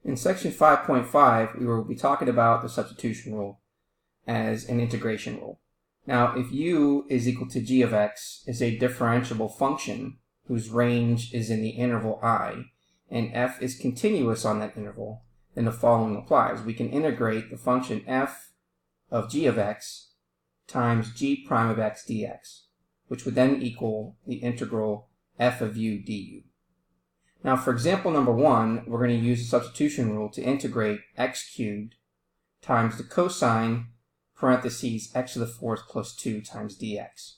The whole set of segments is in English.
In section 5.5, we will be talking about the substitution rule as an integration rule. Now, if u is equal to g of x is a differentiable function whose range is in the interval I, and f is continuous on that interval, then the following applies. We can integrate the function f of g of x times g prime of x dx, which would then equal the integral f of u du. Now, for example number 1, we're going to use the substitution rule to integrate x cubed times the cosine parentheses x to the fourth plus 2 times dx.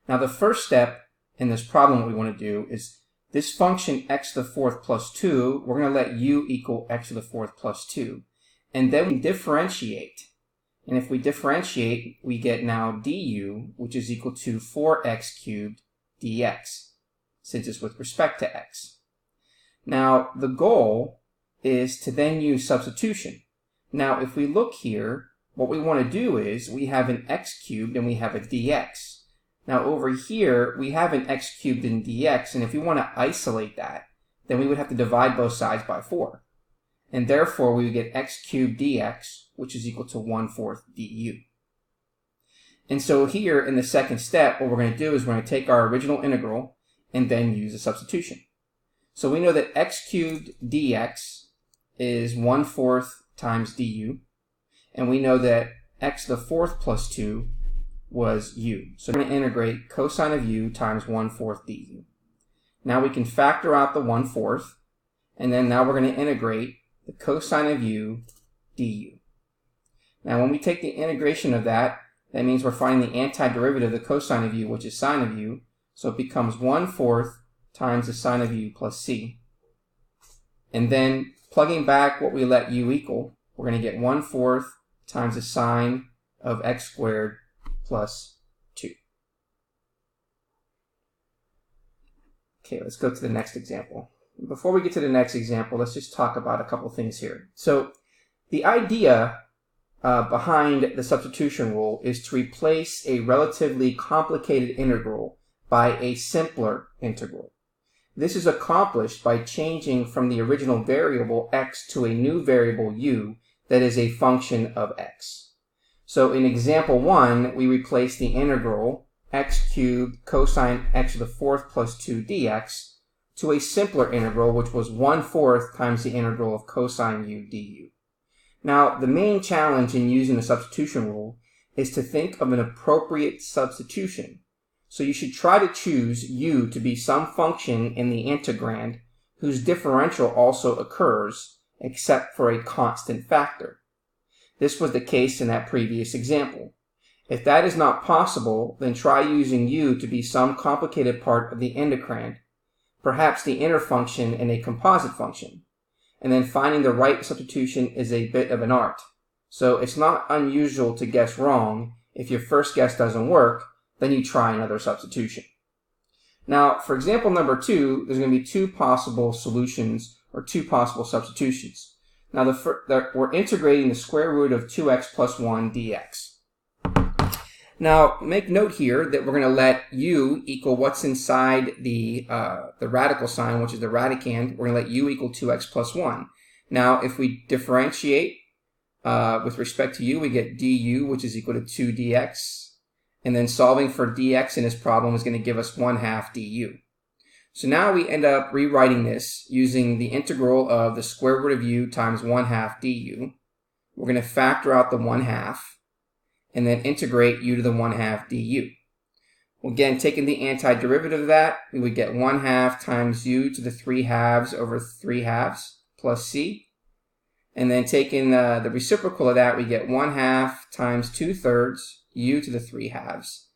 Now, the first step in this problem what we want to do is this function x to the fourth plus 2, we're going to let u equal x to the fourth plus 2. And then we differentiate. And if we differentiate, we get now du, which is equal to 4x cubed dx, since it's with respect to x. Now, the goal is to then use substitution. Now, if we look here, what we want to do is we have an x cubed and we have a dx. Now, over here, we have an x cubed and dx, and if we want to isolate that, then we would have to divide both sides by 4. And therefore, we would get x cubed dx, which is equal to 1/4 du. And so here, in the second step, what we're going to do is we're going to take our original integral and then use a substitution. So we know that x cubed dx is 1/4 times du, and we know that x to the fourth plus 2 was u. So we're going to integrate cosine of u times 1/4 du. Now we can factor out the 1/4, and then now we're going to integrate the cosine of u du. Now when we take the integration of that, that means we're finding the antiderivative of the cosine of u, which is sine of u, so it becomes 1/4 times the sine of u plus c. And then plugging back what we let u equal, we're going to get 1/4 times the sine of x squared plus 2. Okay, let's go to the next example. Before we get to the next example, let's just talk about a couple things here. So the idea behind the substitution rule is to replace a relatively complicated integral by a simpler integral. This is accomplished by changing from the original variable x to a new variable u that is a function of x. So in example 1, we replace the integral x cubed cosine x to the fourth plus 2 dx to a simpler integral, which was 1/4 times the integral of cosine u du. Now, the main challenge in using the substitution rule is to think of an appropriate substitution. So you should try to choose u to be some function in the integrand whose differential also occurs, except for a constant factor. This was the case in that previous example. If that is not possible, then try using u to be some complicated part of the integrand, perhaps the inner function in a composite function. And then finding the right substitution is a bit of an art. So it's not unusual to guess wrong. If your first guess doesn't work, then you try another substitution. Now, for example number 2, there's going to be 2 possible solutions or 2 possible substitutions. Now, we're integrating the square root of 2x plus 1 dx. Now, make note here that we're going to let u equal what's inside the radical sign, which is the radicand. We're going to let u equal 2x plus 1. Now, if we differentiate with respect to u, we get du, which is equal to 2 dx. And then solving for dx in this problem is going to give us 1/2 du. So now we end up rewriting this using the integral of the square root of u times 1/2 du. We're going to factor out the 1/2 and then integrate u to the 1/2 du. Well, again, taking the antiderivative of that, we would get 1/2 times u to the 3/2 over 3/2 plus c. And then taking the reciprocal of that, we get 1/2 times 2/3 u to the 3/2.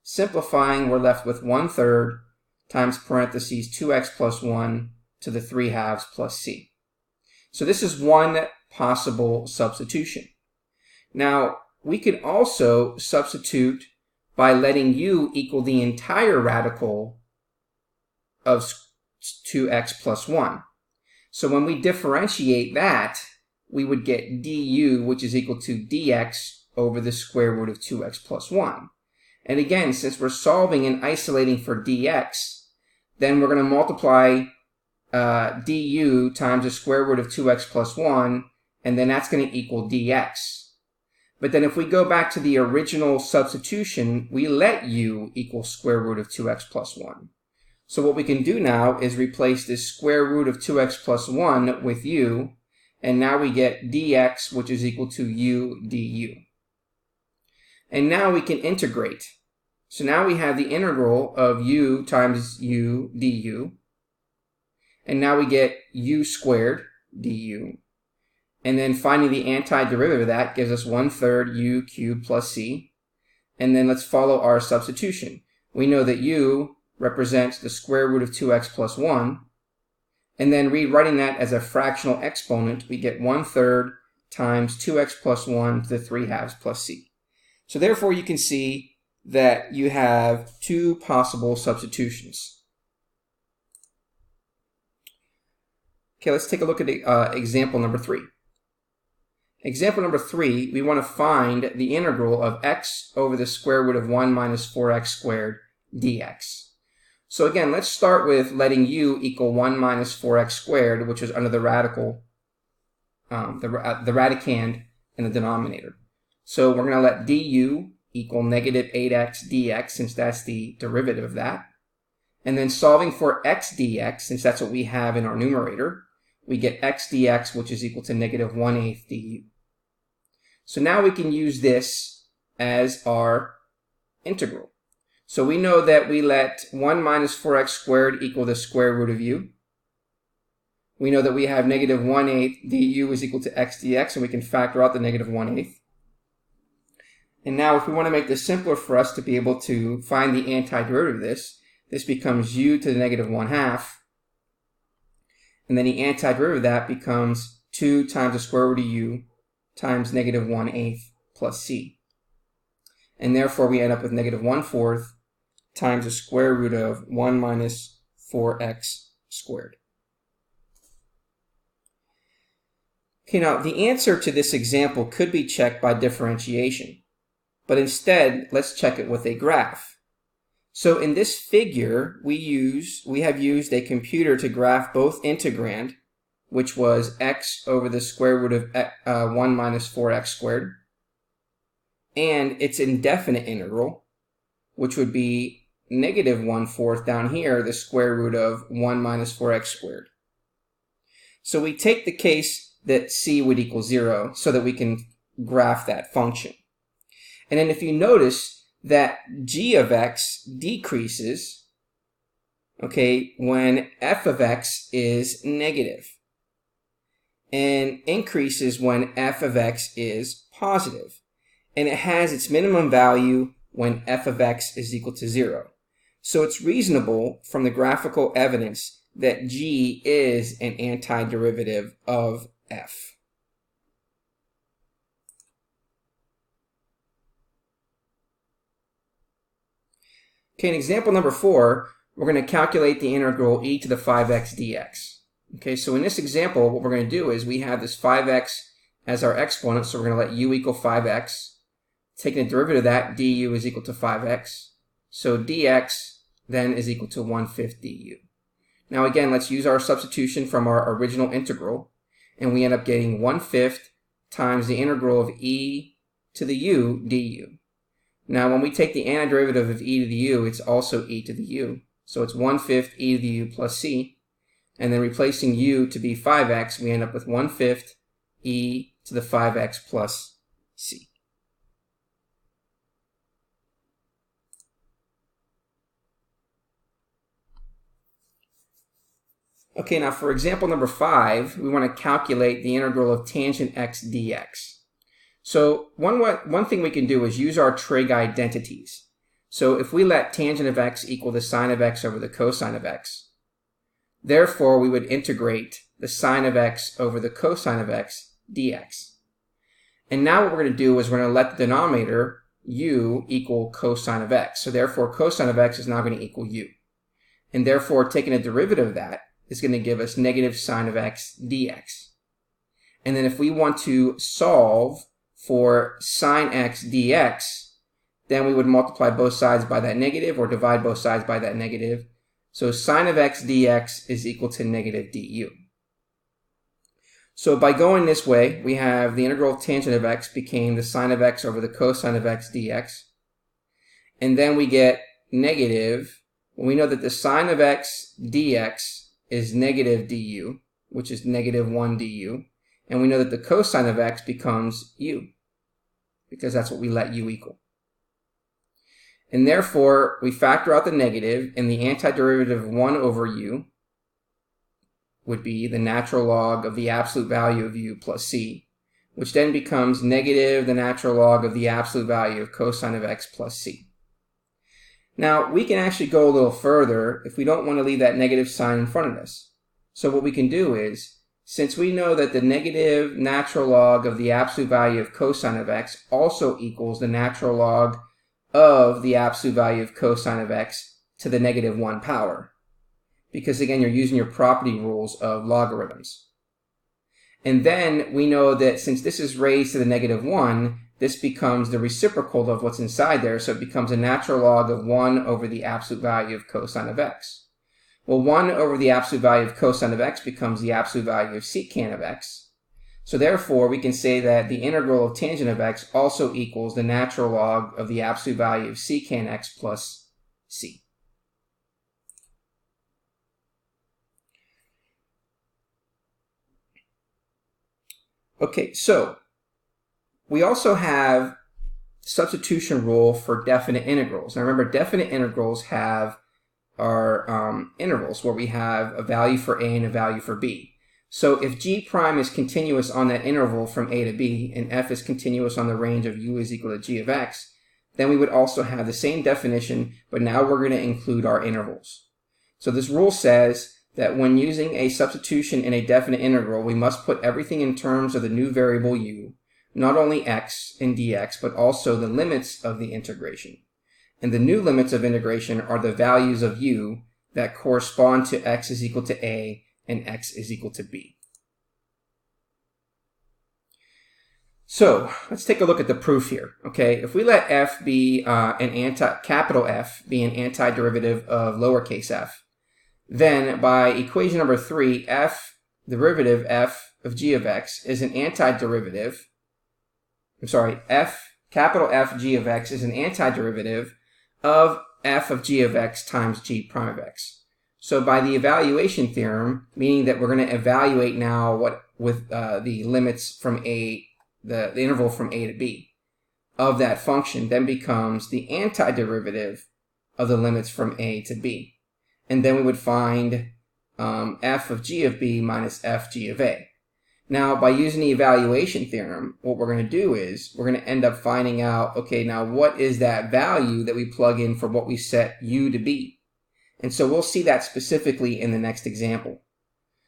Simplifying, we're left with 1/3 times parentheses 2x plus 1 to the 3/2 plus c. So this is one possible substitution. Now, we can also substitute by letting u equal the entire radical of 2x plus 1. So when we differentiate that, we would get du, which is equal to dx over the square root of 2x plus 1. And again, since we're solving and isolating for dx, then we're going to multiply du times the square root of 2x plus 1, and then that's going to equal dx. But then if we go back to the original substitution, we let u equal square root of 2x plus 1. So what we can do now is replace this square root of 2x plus 1 with u, and now we get dx, which is equal to u du. And now we can integrate. So now we have the integral of u times u du, and now we get u squared du. And then finding the antiderivative of that gives us 1/3 u cubed plus c. And then let's follow our substitution. We know that u represents the square root of 2x plus 1. And then rewriting that as a fractional exponent, we get 1/3 times 2x plus 1 to the 3/2 plus c. So therefore you can see that you have two possible substitutions. Okay, let's take a look at example number 3. Example number 3, we want to find the integral of x over the square root of 1 minus 4x squared dx. So again, let's start with letting u equal 1 minus 4x squared, which is under the radical, the radicand in the denominator. So we're going to let du equal negative 8x dx, since that's the derivative of that. And then solving for x dx, since that's what we have in our numerator, we get x dx, which is equal to negative 1/8 du. So now we can use this as our integral. So we know that we let 1 minus 4x squared equal the square root of u. We know that we have negative 1/8 du is equal to x dx, and we can factor out the negative 1/8. And now if we want to make this simpler for us to be able to find the antiderivative of this becomes u to the negative 1/2. And then the antiderivative of that becomes 2 times the square root of u times negative 1/8 plus c. And therefore we end up with negative 1/4 times the square root of 1 minus 4x squared. Okay, now the answer to this example could be checked by differentiation, but instead let's check it with a graph. So in this figure, we have used a computer to graph both integrand, which was x over the square root of 1 minus 4x squared, and its indefinite integral, which would be negative 1/4 down here, the square root of 1 minus 4x squared. So we take the case that c would equal 0 so that we can graph that function. And then if you notice that g of x decreases, okay, when f of x is negative, and increases when f of x is positive. And it has its minimum value when f of x is equal to 0. So it's reasonable from the graphical evidence that g is an antiderivative of f. Okay, in example number 4, we're going to calculate the integral e to the 5x dx. Okay, so in this example, what we're going to do is we have this 5x as our exponent, so we're going to let u equal 5x. Taking the derivative of that, du is equal to 5x. So dx then is equal to 1/5 du. Now again, let's use our substitution from our original integral, and we end up getting 1/5 times the integral of e to the u du. Now when we take the antiderivative of e to the u, it's also e to the u. So it's 1/5 e to the u plus c. And then replacing u to be 5x, we end up with 1/5 e to the 5x plus c. Okay, now for example number 5, we want to calculate the integral of tangent x dx. So one thing we can do is use our trig identities. So if we let tangent of x equal the sine of x over the cosine of x, therefore we would integrate the sine of x over the cosine of x dx. And now what we're going to do is we're going to let the denominator u equal cosine of x. So therefore cosine of x is now going to equal u. And therefore taking a derivative of that is going to give us negative sine of x dx. And then if we want to solve for sine x dx, then we would multiply both sides by that negative or divide both sides by that negative. So sine of x dx is equal to negative du. So by going this way, we have the integral of tangent of x became the sine of x over the cosine of x dx. And then we get negative, well, we know that the sine of x dx is negative du, which is negative 1 du. And we know that the cosine of x becomes u, because that's what we let u equal. And therefore, we factor out the negative, and the antiderivative of 1 over u would be the natural log of the absolute value of u plus c, which then becomes negative the natural log of the absolute value of cosine of x plus c. Now, we can actually go a little further if we don't want to leave that negative sign in front of us. So what we can do is, since we know that the negative natural log of the absolute value of cosine of x also equals the natural log of the absolute value of cosine of x to the negative 1 power. Because again, you're using your property rules of logarithms. And then we know that since this is raised to the negative 1, this becomes the reciprocal of what's inside there, so it becomes a natural log of 1 over the absolute value of cosine of x. Well, 1 over the absolute value of cosine of x becomes the absolute value of secant of x. So therefore, we can say that the integral of tangent of x also equals the natural log of the absolute value of secant x plus c. Okay, so we also have substitution rule for definite integrals. Now remember, definite integrals have our intervals where we have a value for a and a value for b. So if g prime is continuous on that interval from a to b, and f is continuous on the range of u is equal to g of x, then we would also have the same definition, but now we're going to include our intervals. So this rule says that when using a substitution in a definite integral, we must put everything in terms of the new variable u, not only x in dx, but also the limits of the integration. And the new limits of integration are the values of u that correspond to x is equal to a and x is equal to b. So let's take a look at the proof here. Okay, if we let f be capital F be an antiderivative of lowercase f, then by equation number 3, f derivative f of g of x is an antiderivative. Capital F g of x is an antiderivative of f of g of x times g prime of x. So by the evaluation theorem, meaning that we're going to evaluate now what with the limits from a, the interval from a to b of that function, then becomes the antiderivative of the limits from a to b. And then we would find f of g of b minus f g of a. Now, by using the evaluation theorem, what we're going to do is we're going to end up finding out, okay, now what is that value that we plug in for what we set u to be? And so we'll see that specifically in the next example.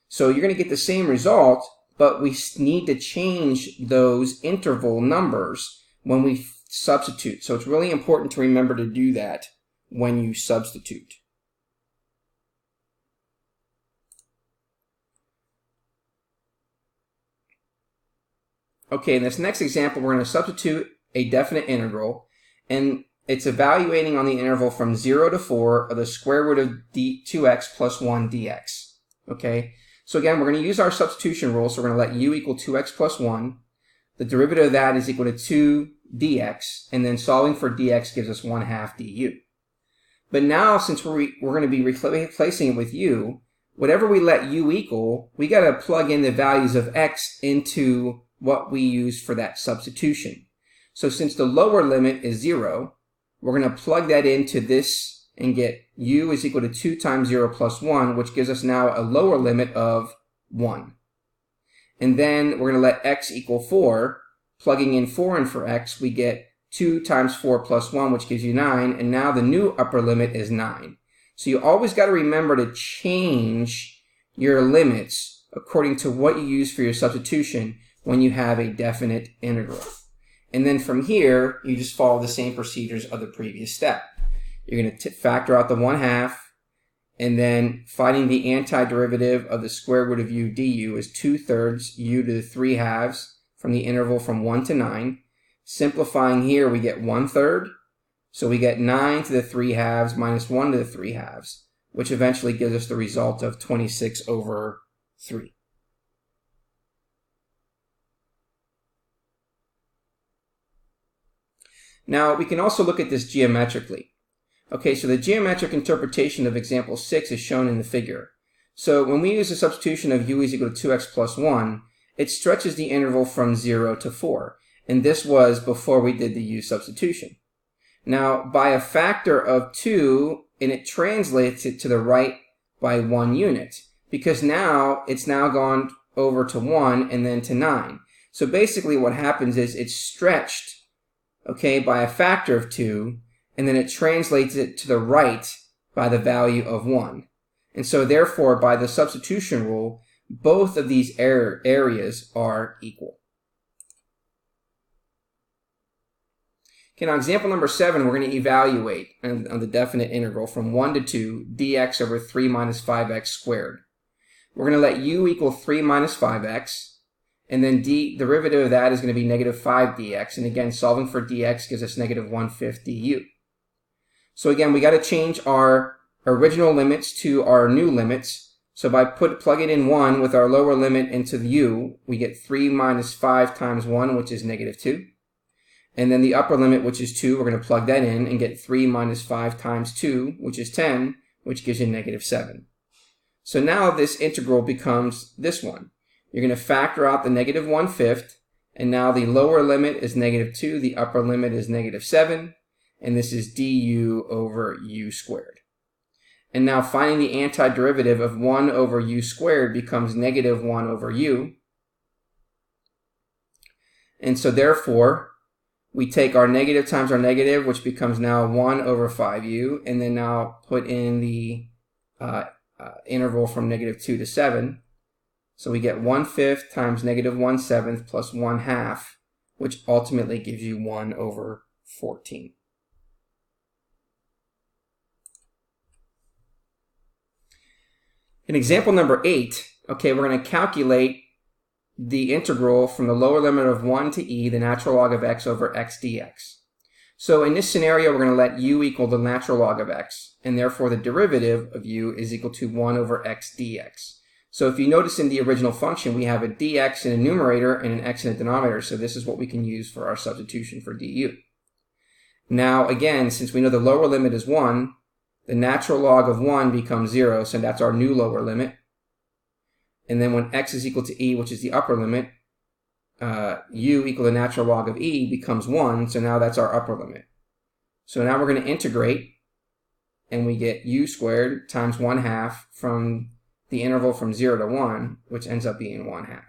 So you're going to get the same result, but we need to change those interval numbers when we substitute. So it's really important to remember to do that when you substitute. Okay, in this next example, we're going to substitute a definite integral, and it's evaluating on the interval from 0 to 4 of the square root of 2x plus 1 dx. Okay, so again, we're going to use our substitution rule, so we're going to let u equal 2x plus 1. The derivative of that is equal to 2 dx, and then solving for dx gives us 1/2 du. But now, since we're going to be replacing it with u, whatever we let u equal, we got to plug in the values of x into what we use for that substitution. So since the lower limit is 0, we're going to plug that into this and get u is equal to 2 times 0 plus 1, which gives us now a lower limit of 1. And then we're going to let x equal 4. Plugging in 4 in for x, we get 2 times 4 plus 1, which gives you 9. And now the new upper limit is 9. So you always got to remember to change your limits according to what you use for your substitution when you have a definite integral. And then from here, you just follow the same procedures of the previous step. You're going to factor out the 1/2, and then finding the antiderivative of the square root of u du is 2/3 u to the 3/2 from the interval from 1 to 9. Simplifying here, we get 1/3. So we get 9 to the 3/2 minus 1 to the 3/2. which eventually gives us the result of 26 over 3. Now, we can also look at this geometrically. Okay, so the geometric interpretation of example 6 is shown in the figure. So when we use the substitution of u is equal to 2x plus 1, it stretches the interval from 0 to 4. And this was before we did the u substitution. Now, by a factor of 2, and it translates it to the right by 1 unit, because now it's now gone over to 1 and then to 9. So basically what happens is it's stretched, okay, by a factor of 2, and then it translates it to the right by the value of 1. And so therefore, by the substitution rule, both of these areas are equal. Okay, now example number 7, we're going to evaluate on the definite integral from 1 to 2 dx over 3 minus 5x squared. We're going to let u equal 3 minus 5x, and then derivative of that is going to be negative 5 dx. And again, solving for dx gives us negative 1/5 du. So again, we got to change our original limits to our new limits. So by plugging in 1 with our lower limit into the u, we get 3 minus 5 times 1, which is negative 2. And then the upper limit, which is 2, we're going to plug that in and get 3 minus 5 times 2, which is 10, which gives you negative 7. So now this integral becomes this one. You're going to factor out the negative 1/5, and now the lower limit is negative 2, the upper limit is negative 7, and this is du over u squared. And now finding the antiderivative of 1 over u squared becomes negative 1 over u. And so therefore, we take our negative times our negative, which becomes now 1 over 5u, and then now put in the interval from negative 2 to 7. So we get 1/5 times negative 1/7 plus 1/2, which ultimately gives you 1 over 14. In example number 8, okay, we're going to calculate the integral from the lower limit of 1 to e, the natural log of x over x dx. So in this scenario, we're going to let u equal the natural log of x, and therefore the derivative of u is equal to 1 over x dx. So if you notice in the original function, we have a dx in a numerator and an x in a denominator, so this is what we can use for our substitution for du. Now again, since we know the lower limit is 1, the natural log of 1 becomes 0, so that's our new lower limit. And then when x is equal to e, which is the upper limit, u equal the natural log of e becomes 1, so now that's our upper limit. So now we're going to integrate, and we get u squared times 1/2 from the interval from 0 to 1, which ends up being 1/2.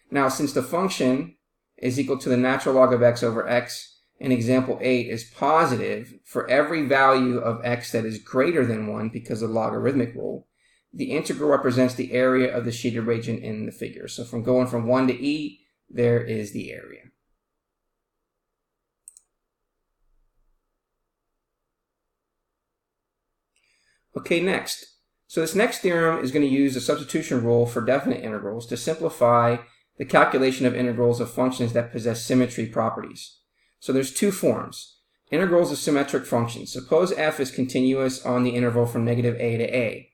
Now, since the function is equal to the natural log of x over x in example 8 is positive for every value of x that is greater than 1 because of the logarithmic rule, the integral represents the area of the shaded region in the figure. So from going from 1 to e, there is the area. Okay, next. So this next theorem is going to use the substitution rule for definite integrals to simplify the calculation of integrals of functions that possess symmetry properties. So there's two forms. Integrals of symmetric functions. Suppose f is continuous on the interval from negative a to a.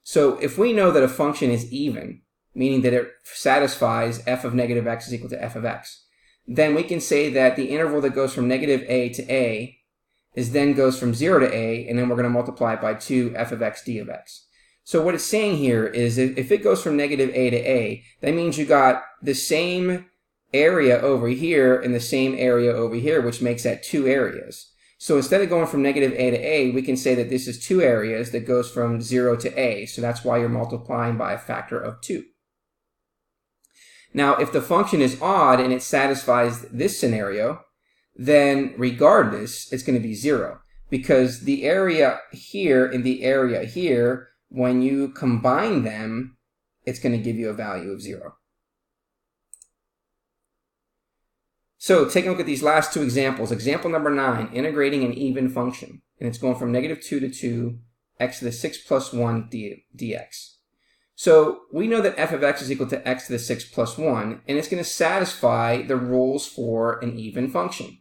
So if we know that a function is even, meaning that it satisfies f of negative x is equal to f of x, then we can say that the interval that goes from negative a to a then goes from 0 to a, and then we're going to multiply it by 2 f of x d of x. So what it's saying here is if it goes from negative a to a, that means you got the same area over here and the same area over here, which makes that two areas. So instead of going from negative a to a, we can say that this is two areas that goes from 0 to a. So that's why you're multiplying by a factor of 2. Now, if the function is odd and it satisfies this scenario, then regardless, it's going to be 0. Because the area here and the area here, when you combine them, it's going to give you a value of 0. So taking a look at these last two examples. Example number 9, integrating an even function. And it's going from negative 2 to 2, x to the 6 plus 1 dx. So we know that f of x is equal to x to the 6 plus 1, and it's going to satisfy the rules for an even function.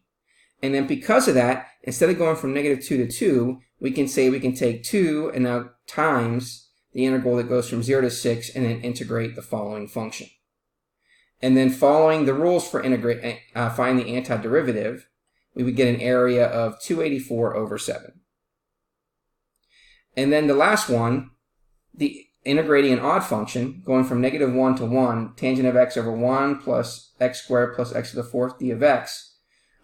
And then because of that, instead of going from -2 to 2, we can say we can take 2 and now times the integral that goes from 0 to 6 and then integrate the following function. And then following the rules for find the antiderivative, we would get an area of 284 over 7. And then the last one, the integrating an odd function, going from -1 to 1, tangent of x over 1 plus x squared plus x to the 4th d of x.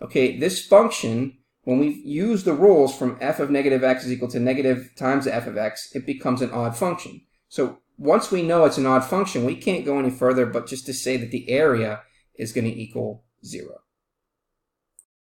Okay, this function, when we use the rules from f of -x is equal to negative times the f of x, it becomes an odd function. So once we know it's an odd function, we can't go any further but just to say that the area is going to equal 0.